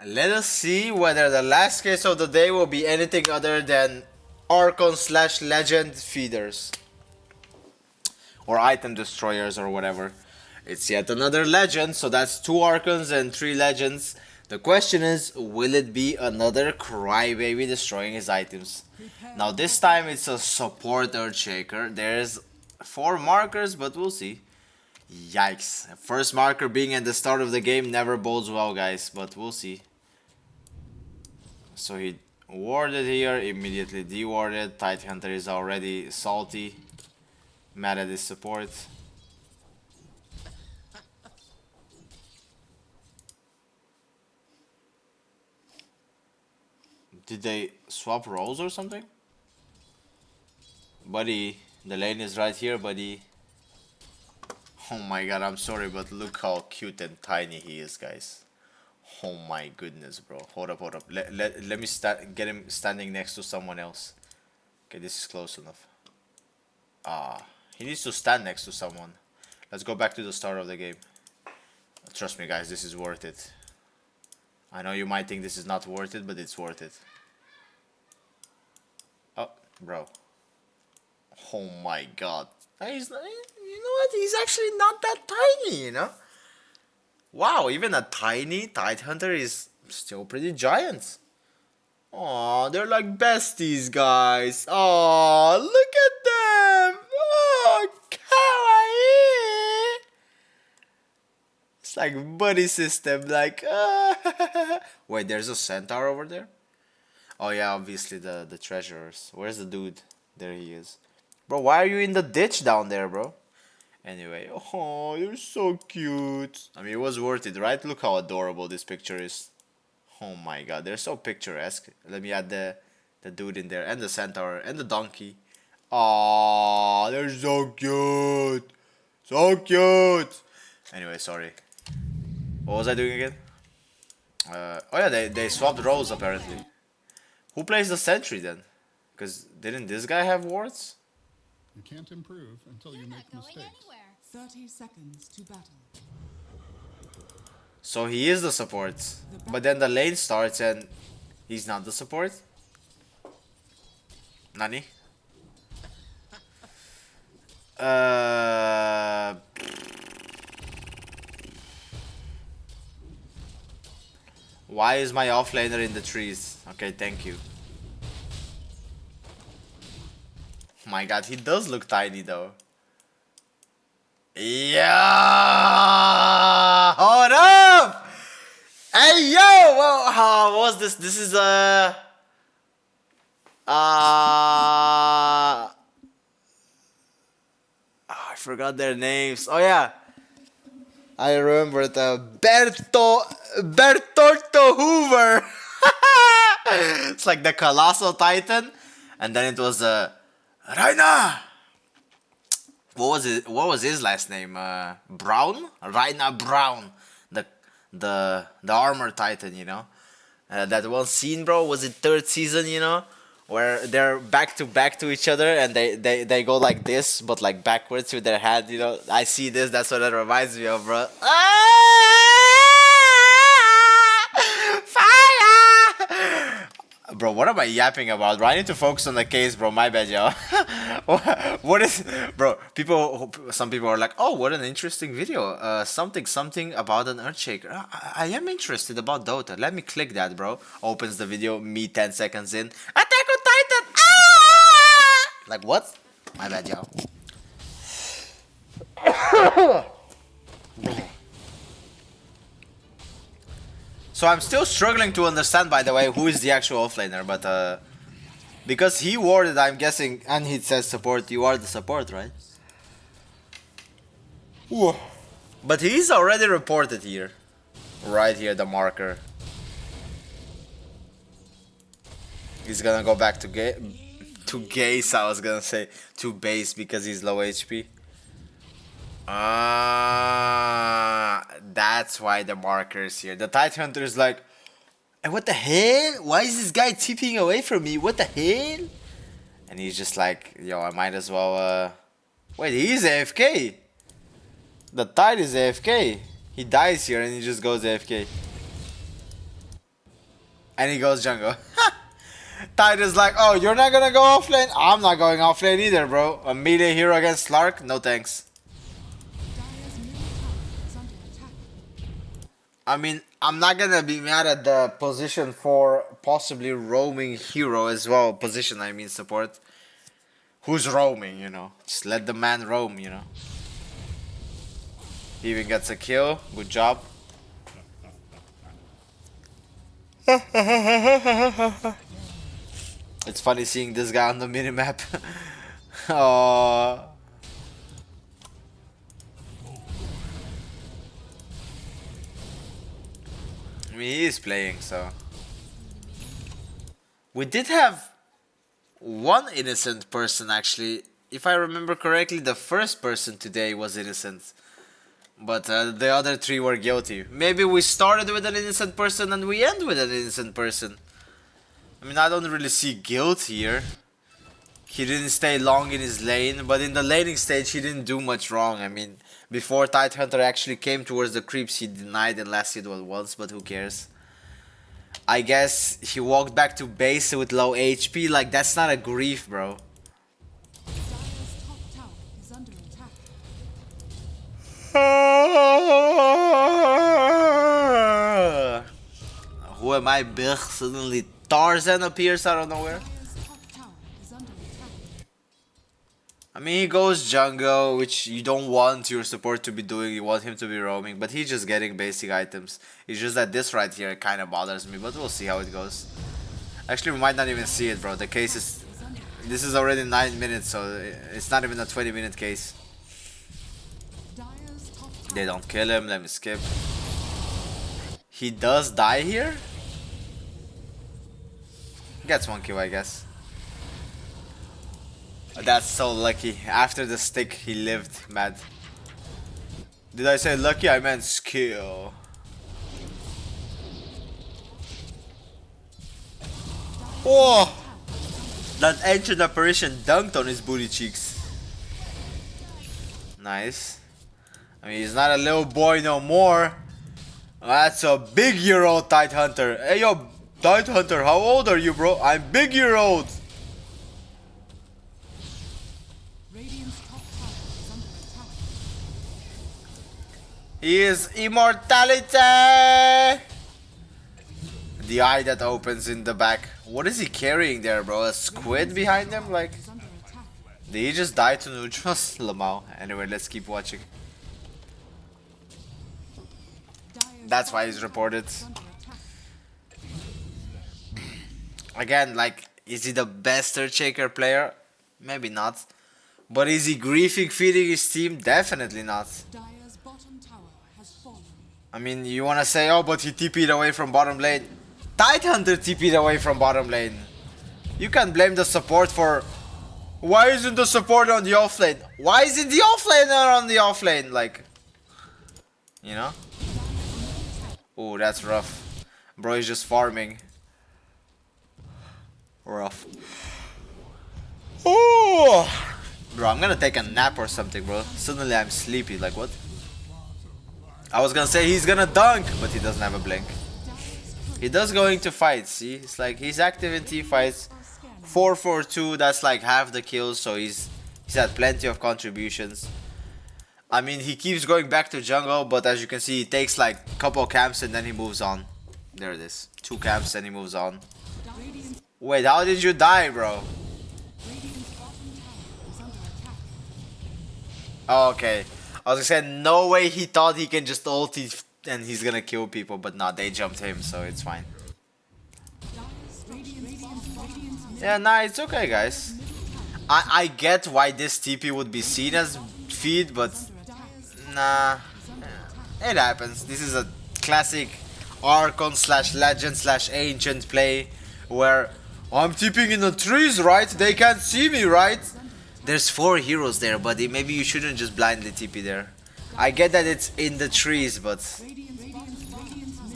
Let us see whether the last case of the day will be anything other than Archon/Legend feeders. Or item destroyers or whatever. It's yet another legend, so that's 2 Archons and 3 legends. The question is, will it be another crybaby destroying his items? Now this time it's a support Earthshaker. There's 4 markers, but we'll see. Yikes. First marker being at the start of the game never bodes well, guys, but we'll see. So he warded here, immediately dewarded. Tidehunter is already salty. Mad at his support. Did they swap roles or something? Buddy, the lane is right here, buddy. Oh my god, I'm sorry, but look how cute and tiny he is, guys. Oh my goodness, bro. Hold up, hold up. Let me get him standing next to someone else. Okay, this is close enough. He needs to stand next to someone. Let's go back to the start of the game. Trust me, guys, this is worth it. I know you might think this is not worth it, but it's worth it. Oh, bro. Oh my god. He's, you know what? He's actually not that tiny, you know? Wow, even a tiny Tidehunter is still pretty giant. Aw, they're like besties, guys. Aw, look at them. Oh, kawaii. It's like buddy system, like, Wait, there's a centaur over there? Oh yeah, obviously the treasurers. Where's the dude? There he is. Bro, why are you in the ditch down there, bro? Anyway, oh, you're so cute. I mean, it was worth it, right? Look how adorable this picture is. Oh my god, they're so picturesque. Let me add the dude in there, and the centaur, and the donkey. Aww, they're so cute. So cute. Anyway, sorry. What was I doing again? Oh yeah, they swapped roles apparently. Who plays the sentry then? Because didn't this guy have wards? You can't improve until you make mistakes. 30 seconds to battle. So he is the support. But then the lane starts and he's not the support? Nani? Why is my offlaner in the trees? Okay, thank you. My god, he does look tiny though. Yeah! Hold up! Hey yo! Well, how was this? This is I forgot their names. Oh yeah, I remember the Bertorto Hoover. It's like the Colossal Titan, and then it was Raina. What was his last name? Brown? Raina Brown. The armor titan, you know. That one scene, bro, was it 3rd season, you know, where they're back to each other and they go like this, but like backwards with their hand, you know. I see this. That's what it reminds me of, bro. Fire! Bro, what am I yapping about, bro? I need to focus on the case, bro. My bad, yo. What is, bro? Some people are like, oh, what an interesting video. Something about an Earthshaker. I am interested about Dota. Let me click that, bro. Opens the video. Me 10 seconds in. Attack on Titan. Ah! Like what? My bad, yo. So I'm still struggling to understand, by the way, who is the actual offlaner, but because he warded, I'm guessing, and he says support, you are the support, right? Ooh. But he's already reported here. Right here, the marker. He's gonna go back to Gaze, I was gonna say, to base because he's low HP. That's why the marker is here. The Tidehunter is like, what the hell? Why is this guy TPing away from me? What the hell? And he's just like, yo, I might as well, Wait, he's AFK. The Tide is AFK. He dies here and he just goes AFK. And he goes jungle. Tide is like, oh, you're not gonna go offlane? I'm not going offlane either, bro. A melee hero against Slark? No thanks. Dire's middle tower is under attack. I mean, I'm not gonna be mad at the position for possibly roaming hero as well. Position, I mean support. Who's roaming, you know? Just let the man roam, you know? He even gets a kill. Good job. It's funny seeing this guy on the minimap. Oh. I mean, he is playing, so. We did have one innocent person, actually. If I remember correctly, the first person today was innocent. But the other three were guilty. Maybe we started with an innocent person and we end with an innocent person. I mean, I don't really see guilt here. He didn't stay long in his lane, but in the laning stage he didn't do much wrong. I mean, before Tidehunter actually came towards the creeps, he denied and last hit once, but who cares? I guess he walked back to base with low HP, like that's not a grief, bro. Dire's top tower is under attack. Who am I, Big? Suddenly Tarzan appears out of nowhere. Dire's top tower is under attack. I mean, he goes jungle, which you don't want your support to be doing. You want him to be roaming, but he's just getting basic items. It's just that this right here kind of bothers me, but we'll see how it goes. Actually, we might not even see it, bro. The case is... This is already 9 minutes, so it's not even a 20-minute case. Dire's top tower They don't kill him. Let me skip. He does die here? Gets one kill, I guess. That's so lucky. After the stick, he lived. Mad. Did I say lucky? I meant skill. Oh! That ancient apparition dunked on his booty cheeks. Nice. I mean, he's not a little boy no more. That's a big year old Tidehunter. Hey yo, Tidehunter, how old are you, bro? I'm big year old. Radiant's top tower is under attack. He is immortality. The eye that opens in the back. What is he carrying there, bro? A squid behind him? Like, Is under attack. did he just die to neutrals? Lamau. Anyway, let's keep watching. Dire's That's why bottom he's tower reported. is under attack. Again, like, is he the best Earthshaker player? Maybe not. But is he griefing feeding his team? Definitely not. Dire's bottom tower has fallen. I mean, you wanna say, oh, but he TP'd away from bottom lane. Tidehunter TP'd away from bottom lane. You can't blame the support for... Why isn't the support on the offlane? Why isn't the offlane on the offlane? Like, you know? Oh, that's rough. Bro is just farming. Rough. Oh, bro, I'm gonna take a nap or something, bro. Suddenly I'm sleepy. Like, what? I was gonna say he's gonna dunk, but he doesn't have a blink. He does go into fights, see? It's like he's active in team fights. 4-4-2, that's like half the kills, so he's had plenty of contributions. I mean, he keeps going back to jungle, but as you can see, he takes like a couple camps and then he moves on. There it is. 2 camps and he moves on. Radiant's Wait, how did you die, bro? Radiant's bottom tower is under attack. Oh, okay. I was gonna say, no way he thought he can just ulti and he's gonna kill people, but no, they jumped him, so it's fine. Yeah, nah, it's okay, guys. I get why this TP would be seen as feed, but nah, it happens. This is a classic Archon slash Legend slash Ancient play where I'm TPing in the trees, right? They can't see me, right? There's 4 heroes there, buddy. Maybe you shouldn't just blindly TP there. I get that it's in the trees, but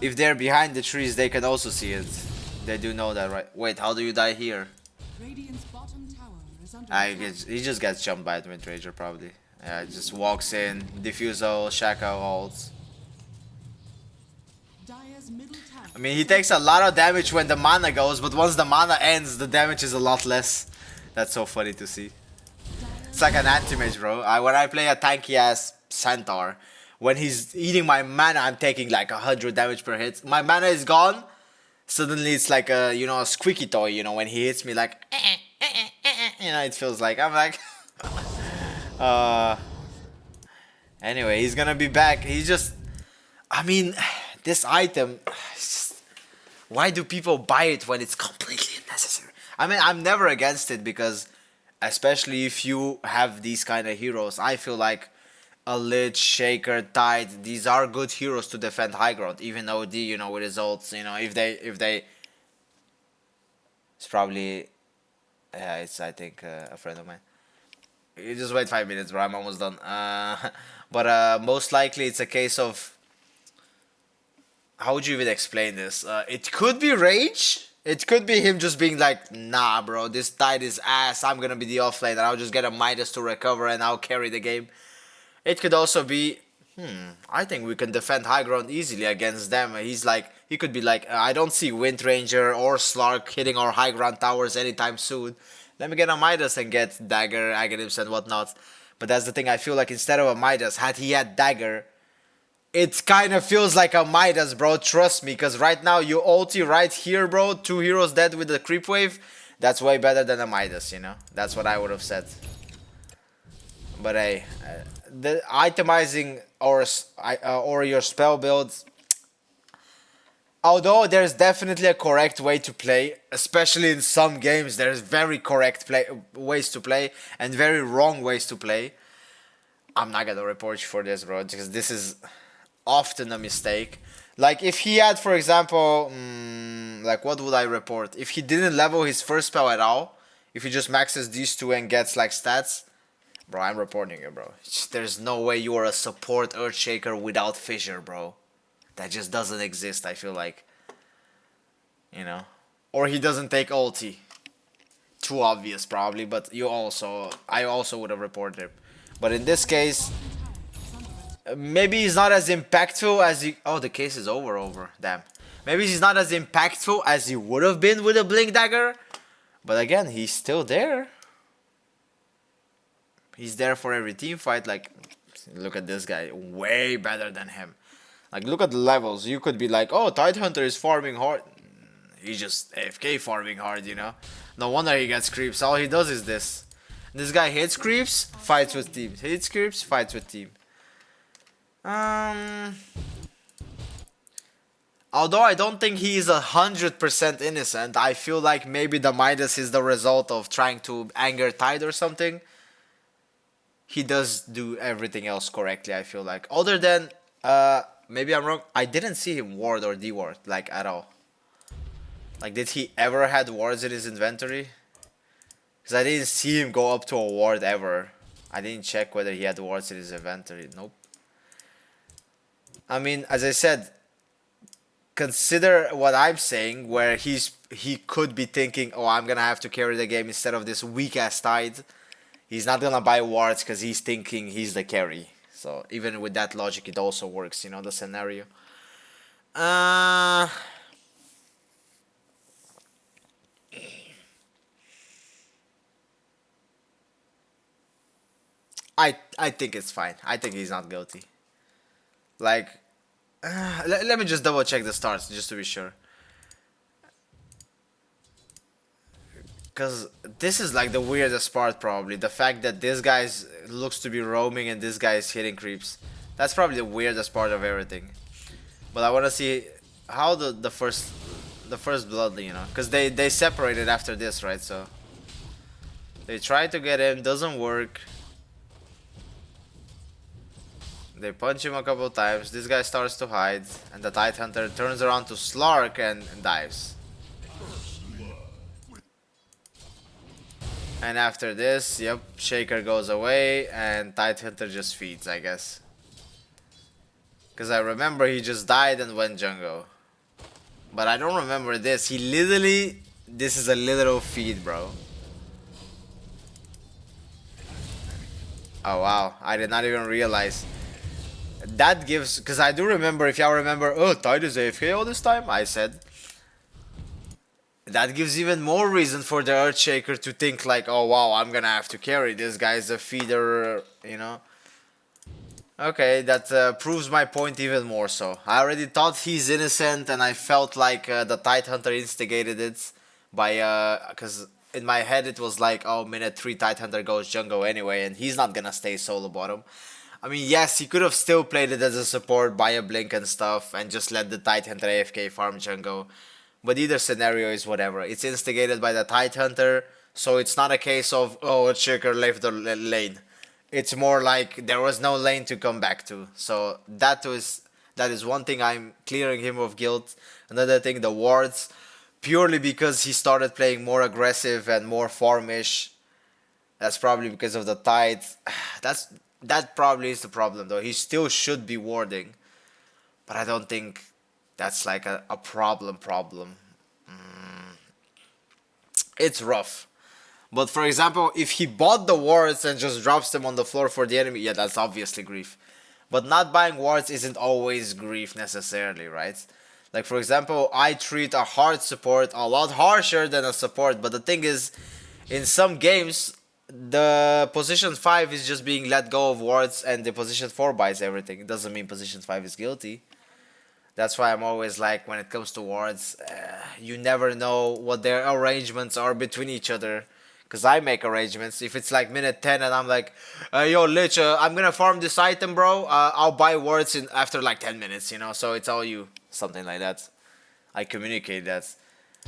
if they're behind the trees, they can also see it. They do know that, right? Wait, how do you die here? Radiant's bottom tower is under attack. He just gets jumped by the mid-ranger, probably. Yeah, just walks in, diffuse ult, Shaka ults. Dire's middle tower I mean, he takes a lot of damage when the mana goes, but once the mana ends, the damage is a lot less. That's so funny to see. It's like an anti-mage, bro. When I play a tanky-ass centaur, when he's eating my mana, I'm taking like 100 damage per hit. My mana is gone. Suddenly it's like a, you know, a squeaky toy, you know, when he hits me like, you know, it feels like, I'm like, anyway, he's gonna be back. He's just, I mean, this item, why do people buy it when it's completely unnecessary? I mean, I'm never against it because, especially if you have these kind of heroes, I feel like a Lich, Shaker, Tide, these are good heroes to defend high ground. Even OD, you know, with his ults, you know, if they, it's probably, yeah, it's, I think, a friend of mine. You just wait 5 minutes, bro, I'm almost done. But most likely it's a case of, how would you even explain this? It could be rage. It could be him just being like, nah, bro, this Tide is ass. I'm gonna be the offlane and I'll just get a Midas to recover and I'll carry the game. It could also be, I think we can defend high ground easily against them. He's like, he could be like, I don't see Wind Ranger or Slark hitting our high ground towers anytime soon. Let me get a Midas and get Dagger, Aghanim's and whatnot. But that's the thing, I feel like instead of a Midas, had he had Dagger, it kind of feels like a Midas, bro. Trust me, because right now you ulti right here, bro. 2 heroes dead with the creep wave. That's way better than a Midas, you know? That's what I would have said. But hey, the itemizing or your spell builds, although there's definitely a correct way to play, especially in some games, there's very correct ways to play and very wrong ways to play. I'm not gonna report you for this, bro, because this is often a mistake. Like if he had, for example, like what would I report? If he didn't level his first spell at all, if he just maxes these two and gets like stats, bro, I'm reporting it, bro. There's no way you are a support Earthshaker without Fissure, bro. That just doesn't exist, I feel like. You know? Or he doesn't take ulti. Too obvious, probably, but I also would have reported him. But in this case, maybe he's not as impactful as he... Oh, the case is over. Damn. Maybe he's not as impactful as he would have been with a Blink Dagger. But again, he's still there. He's there for every team fight. Like, look at this guy. Way better than him. Like, look at the levels. You could be like, oh, Tidehunter is farming hard. He's just AFK farming hard, you know? No wonder he gets creeps. All he does is this. This guy hits creeps, fights with team. Hits creeps, fights with team. Although I don't think he is 100% innocent, I feel like maybe the Midas is the result of trying to anger Tide or something. He does do everything else correctly, I feel like. Other than, maybe I'm wrong, I didn't see him ward or deward, like, at all. Like, did he ever had wards in his inventory? Because I didn't see him go up to a ward ever. I didn't check whether he had wards in his inventory. Nope. I mean, as I said, consider what I'm saying, where he could be thinking, oh, I'm gonna have to carry the game instead of this weak-ass Tide. He's not gonna buy wards because he's thinking he's the carry. So even with that logic, it also works, you know, the scenario. I think it's fine. I think he's not guilty. Like, let me just double check the starts just to be sure. Because this is like the weirdest part probably. The fact that this guy looks to be roaming and this guy is hitting creeps. That's probably the weirdest part of everything. But I want to see how the first blood, you know. Because they separated after this, right? So they try to get him, doesn't work. They punch him a couple times. This guy starts to hide. And the Tidehunter turns around to Slark and dives. And after this, yep, Shaker goes away and Tidehunter just feeds, I guess. Because I remember he just died and went jungle. But I don't remember this. He literally... This is a literal feed, bro. Oh, wow. I did not even realize. that gives, because I do remember, if y'all remember, oh, Tide is AFK all this time, I said. That gives even more reason for the Earthshaker to think like, oh wow, I'm gonna have to carry this guy's a feeder, you know. Okay, that proves my point even more so. I already thought he's innocent and I felt like the Tidehunter instigated it by, because in my head it was like, oh, minute 3 Tidehunter goes jungle anyway and he's not gonna stay solo bottom. I mean, yes, he could have still played it as a support, buy a blink and stuff, and just let the Tidehunter AFK farm jungle. But either scenario is whatever. It's instigated by the Tidehunter, so it's not a case of, oh, Earthshaker left the lane. It's more like there was no lane to come back to. So that is one thing I'm clearing him of guilt. Another thing, the wards, purely because he started playing more aggressive and more farmish. That's probably because of the tide. That probably is the problem though. He still should be warding, but I don't think that's like a problem. It's rough. But for example, if he bought the wards and just drops them on the floor for the enemy, yeah, that's obviously grief. But not buying wards isn't always grief necessarily, right? Like for example, I treat a hard support a lot harsher than a support, but the thing is, in some games, the position 5 is just being let go of wards and the position 4 buys everything. It doesn't mean position 5 is guilty. That's why I'm always like, when it comes to wards, you never know what their arrangements are between each other. Because I make arrangements. If it's like minute 10 and I'm like, yo, Lich, I'm gonna farm this item, bro. I'll buy wards after like 10 minutes, you know? So it's all you. Something like that. I communicate that.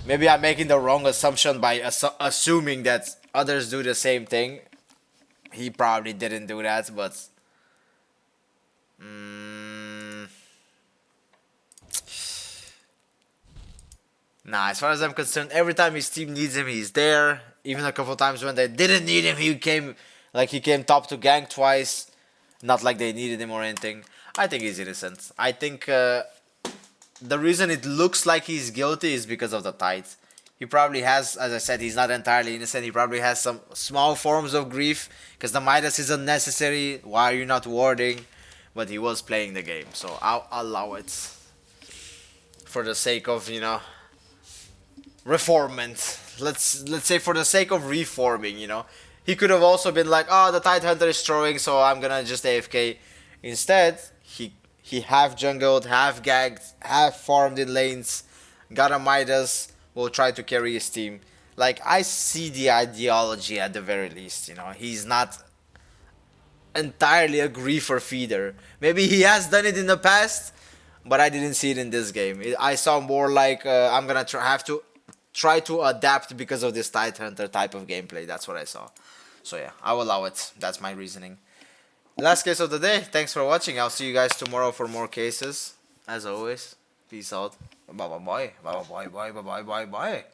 Maybe I'm making the wrong assumption by assuming that others do the same thing. He probably didn't do that, but... Nah, as far as I'm concerned, every time his team needs him, he's there. Even a couple times when they didn't need him, he came top to gank twice. Not like they needed him or anything. I think he's innocent. I think the reason it looks like he's guilty is because of the tide. He probably has, as I said, he's not entirely innocent. He probably has some small forms of grief because the midas is unnecessary. Why are you not warding? But he was playing the game, so I'll allow it for the sake of, you know, reformment. Let's say for the sake of reforming, you know. He could have also been like, oh, the Tidehunter is throwing, so I'm gonna just AFK. Instead, he half jungled, half gagged, half farmed in lanes, got a midas, will try to carry his team. Like, I see the ideology at the very least, you know. He's not entirely a griefer feeder. Maybe he has done it in the past, but I didn't see it in this game. I saw more like, I'm gonna have to try to adapt because of this Tidehunter type of gameplay. That's what I saw. So yeah, I will allow it. That's my reasoning. Last case of the day. Thanks for watching. I'll see you guys tomorrow for more cases. As always, peace out. Bye bye bye. Bye bye bye bye bye bye bye bye.